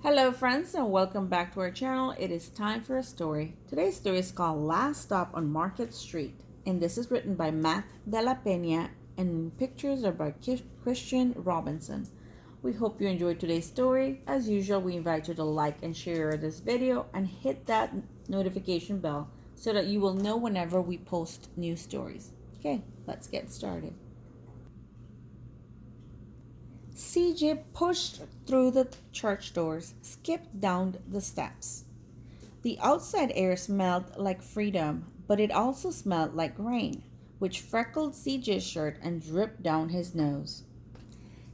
Hello friends and welcome back to our channel. It is time for a story. Today's story is called Last Stop on Market Street, and this is written by Matt de la Peña and pictures are by Christian Robinson. We hope you enjoyed today's story. As usual, we invite you to like and share this video and hit that notification bell so that you will know whenever we post new stories. Okay, let's get started. CJ pushed through the church doors, skipped down the steps. The outside air smelled like freedom, but it also smelled like rain, which freckled CJ's shirt and dripped down his nose.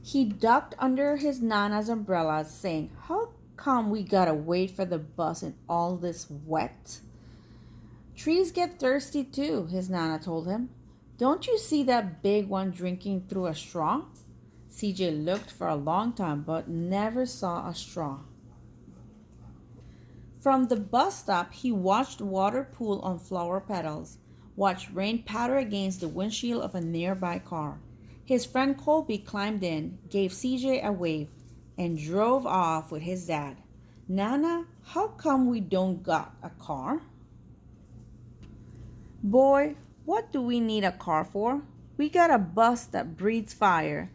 He ducked under his Nana's umbrella, saying, "How come we gotta wait for the bus in all this wet?" "Trees get thirsty too," his Nana told him. "Don't you see that big one drinking through a straw?" CJ looked for a long time but never saw a straw. From the bus stop, he watched water pool on flower petals, watched rain patter against the windshield of a nearby car. His friend Colby climbed in, gave CJ a wave, and drove off with his dad. "Nana, how come we don't got a car?" "Boy, what do we need a car for? We got a bus that breathes fire.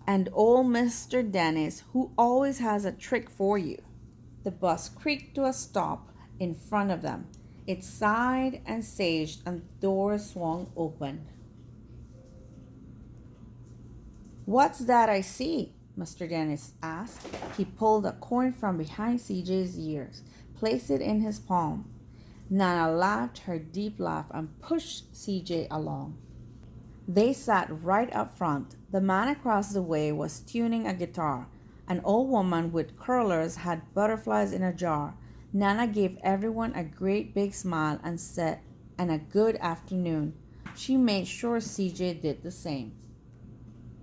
And old Mr. Dennis, who always has a trick for you." The bus creaked to a stop in front of them. It sighed and saged, and the doors swung open. "What's that I see?" Mr. Dennis asked. He pulled a coin from behind CJ's ears, placed it in his palm. Nana laughed her deep laugh and pushed CJ along. They sat right up front. The man across the way was tuning a guitar. An old woman with curlers had butterflies in a jar. Nana gave everyone a great big smile and said, "And a good afternoon." She made sure CJ did the same.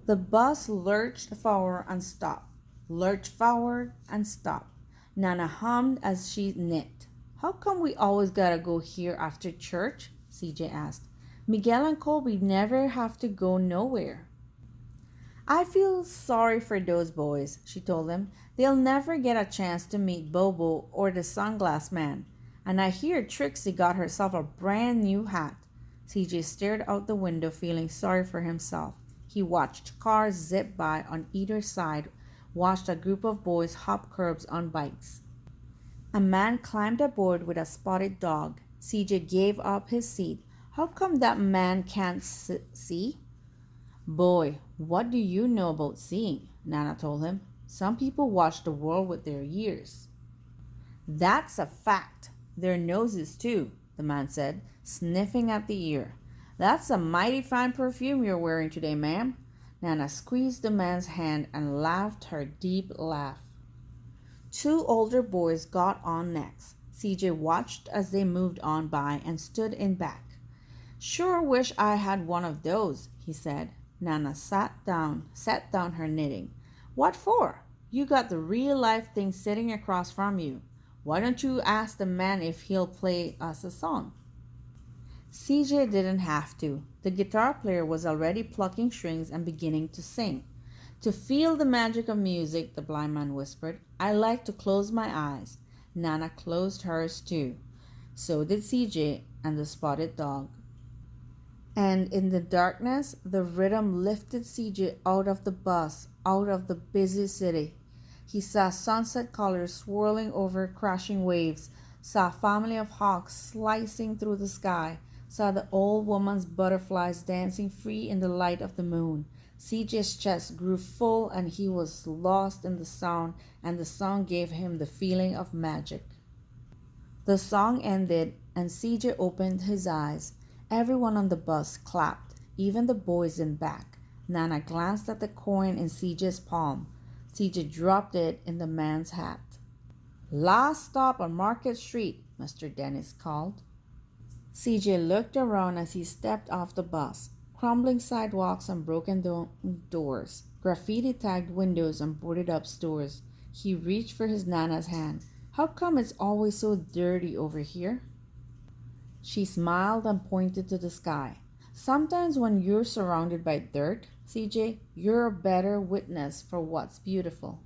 The bus lurched forward and stopped, lurched forward and stopped. Nana hummed as she knit. "How come we always gotta go here after church?" CJ asked. "Miguel and Colby never have to go nowhere." "I feel sorry for those boys," she told him. "They'll never get a chance to meet Bobo or the sunglass man. And I hear Trixie got herself a brand new hat." CJ stared out the window, feeling sorry for himself. He watched cars zip by on either side, watched a group of boys hop curbs on bikes. A man climbed aboard with a spotted dog. CJ gave up his seat. "How come that man can't see?" "Boy, what do you know about seeing?" Nana told him. "Some people watch the world with their ears." "That's a fact. Their noses too," the man said, sniffing at the ear. "That's a mighty fine perfume you're wearing today, ma'am." Nana squeezed the man's hand and laughed her deep laugh. Two older boys got on next. CJ watched as they moved on by and stood in back. "Sure wish I had one of those," he said. Nana set down her knitting. "What for? You got the real life thing sitting across from you. Why don't you ask the man if he'll play us a song?" CJ didn't have to. The guitar player was already plucking strings and beginning to sing. "To feel the magic of music," the blind man whispered, "I like to close my eyes." Nana closed hers too. So did CJ and the spotted dog. And in the darkness, the rhythm lifted CJ out of the bus, out of the busy city. He saw sunset colors swirling over crashing waves, saw a family of hawks slicing through the sky, saw the old woman's butterflies dancing free in the light of the moon. CJ's chest grew full and he was lost in the sound, and the song gave him the feeling of magic. The song ended and CJ opened his eyes. Everyone on the bus clapped, even the boys in back. Nana glanced at the coin in CJ's palm. CJ dropped it in the man's hat. "Last stop on Market Street," Mr. Dennis called. CJ looked around as he stepped off the bus. Crumbling sidewalks and broken doors, graffiti-tagged windows and boarded-up stores. He reached for his Nana's hand. "How come it's always so dirty over here?" She smiled and pointed to the sky. "Sometimes when you're surrounded by dirt, CJ, you're a better witness for what's beautiful."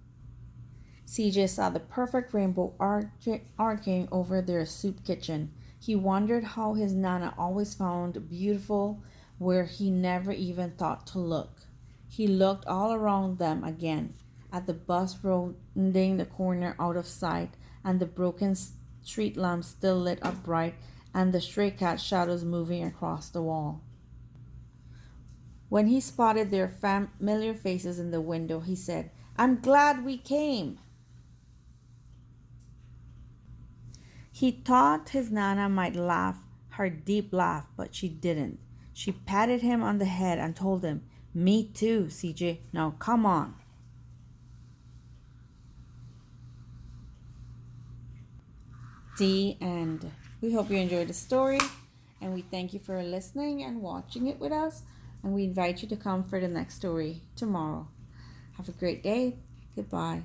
CJ saw the perfect rainbow arcing over their soup kitchen. He wondered how his Nana always found beautiful where he never even thought to look. He looked all around them again, at the bus rounding the corner out of sight, and the broken street lamps still lit up bright, and the stray cat shadows moving across the wall. When he spotted their familiar faces in the window, he said, "I'm glad we came." He thought his Nana might laugh her deep laugh, but she didn't. She patted him on the head and told him, "Me too, CJ. Now come on." The end. We hope you enjoyed the story, and we thank you for listening and watching it with us, and we invite you to come for the next story tomorrow. Have a great day. Goodbye.